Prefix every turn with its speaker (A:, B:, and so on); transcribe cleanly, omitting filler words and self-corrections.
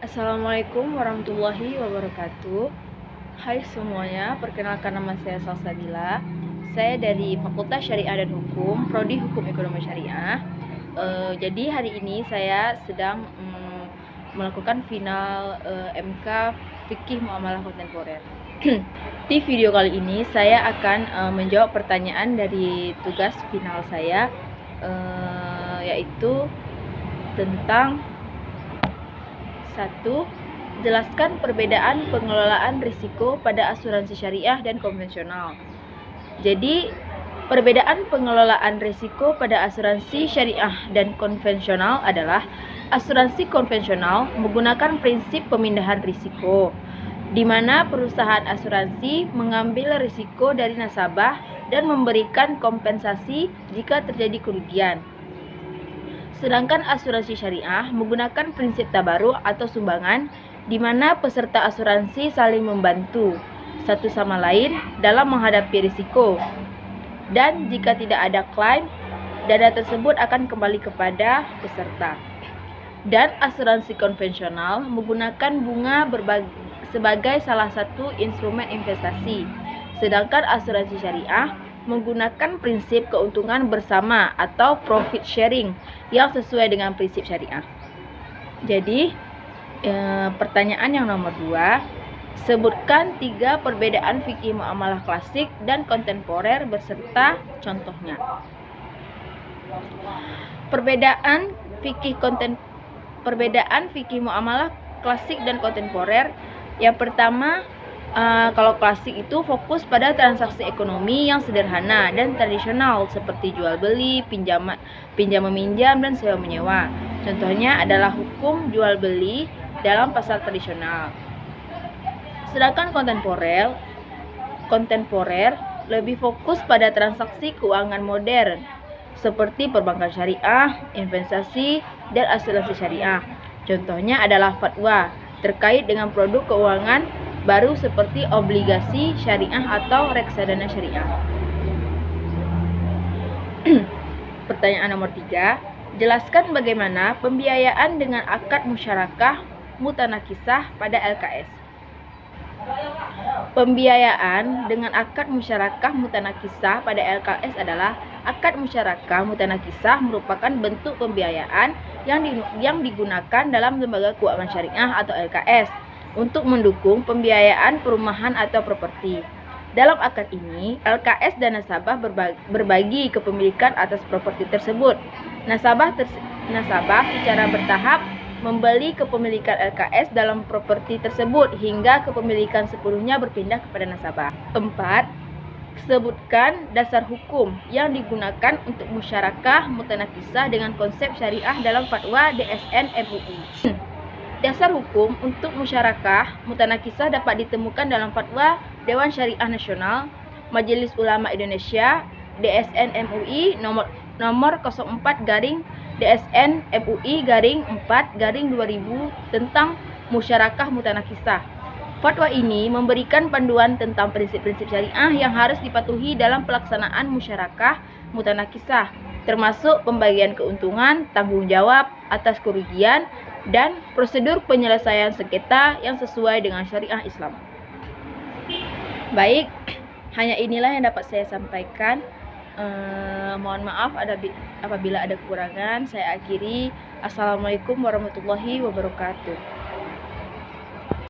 A: Assalamualaikum warahmatullahi wabarakatuh. Hai semuanya, perkenalkan nama saya Salsabila. Saya dari Fakultas Syariah dan Hukum, Prodi Hukum Ekonomi Syariah. Jadi hari ini saya sedang melakukan final MK Fikih Muamalah Kontemporer. Di video kali ini saya akan menjawab pertanyaan dari tugas final saya, yaitu tentang 1. Jelaskan perbedaan pengelolaan risiko pada asuransi syariah dan konvensional. Jadi, perbedaan pengelolaan risiko pada asuransi syariah dan konvensional adalah asuransi konvensional menggunakan prinsip pemindahan risiko, di mana perusahaan asuransi mengambil risiko dari nasabah dan memberikan kompensasi jika terjadi kerugian. Sedangkan asuransi syariah menggunakan prinsip tabaruk atau sumbangan, di mana peserta asuransi saling membantu satu sama lain dalam menghadapi risiko. Dan jika tidak ada klaim, dana tersebut akan kembali kepada peserta. Dan asuransi konvensional menggunakan bunga sebagai salah satu instrumen investasi. Sedangkan asuransi syariah menggunakan prinsip keuntungan bersama atau profit sharing yang sesuai dengan prinsip syariah. Jadi, pertanyaan yang nomor 2, sebutkan 3 perbedaan fikih muamalah klasik dan kontemporer beserta contohnya. Perbedaan fikih muamalah klasik dan kontemporer. Yang pertama, kalau klasik itu fokus pada transaksi ekonomi yang sederhana dan tradisional seperti jual beli, pinjam meminjam, dan sewa menyewa. Contohnya adalah hukum jual beli dalam pasar tradisional. Sedangkan kontemporer lebih fokus pada transaksi keuangan modern seperti perbankan syariah, investasi, dan asuransi syariah. Contohnya adalah fatwa terkait dengan produk keuangan baru seperti obligasi syariah atau reksadana syariah. Pertanyaan nomor 3, jelaskan bagaimana pembiayaan dengan akad musyarakah mutanakisah pada LKS. Pembiayaan dengan akad musyarakah mutanakisah pada LKS adalah akad musyarakah mutanakisah merupakan bentuk pembiayaan yang digunakan dalam lembaga keuangan syariah atau LKS untuk mendukung pembiayaan perumahan atau properti. Dalam akad ini, LKS dan nasabah berbagi kepemilikan atas properti tersebut. Nasabah secara bertahap membeli kepemilikan LKS dalam properti tersebut hingga kepemilikan sepenuhnya berpindah kepada nasabah. 4. Sebutkan dasar hukum yang digunakan untuk musyarakah mutanakisah dengan konsep syariah dalam fatwa DSN MUI. Dasar hukum untuk musyarakah mutanakisah dapat ditemukan dalam fatwa Dewan Syariah Nasional, Majelis Ulama Indonesia, DSN MUI nomor 04/DSN MUI/4/2000 tentang musyarakah mutanakisah. Fatwa ini memberikan panduan tentang prinsip-prinsip syariah yang harus dipatuhi dalam pelaksanaan musyarakah mutanakisah, termasuk pembagian keuntungan, tanggung jawab atas kerugian, dan prosedur penyelesaian sengketa yang sesuai dengan syariah Islam. Baik, hanya inilah yang dapat saya sampaikan. Mohon maaf apabila ada kekurangan. Saya akhiri. Assalamualaikum warahmatullahi wabarakatuh.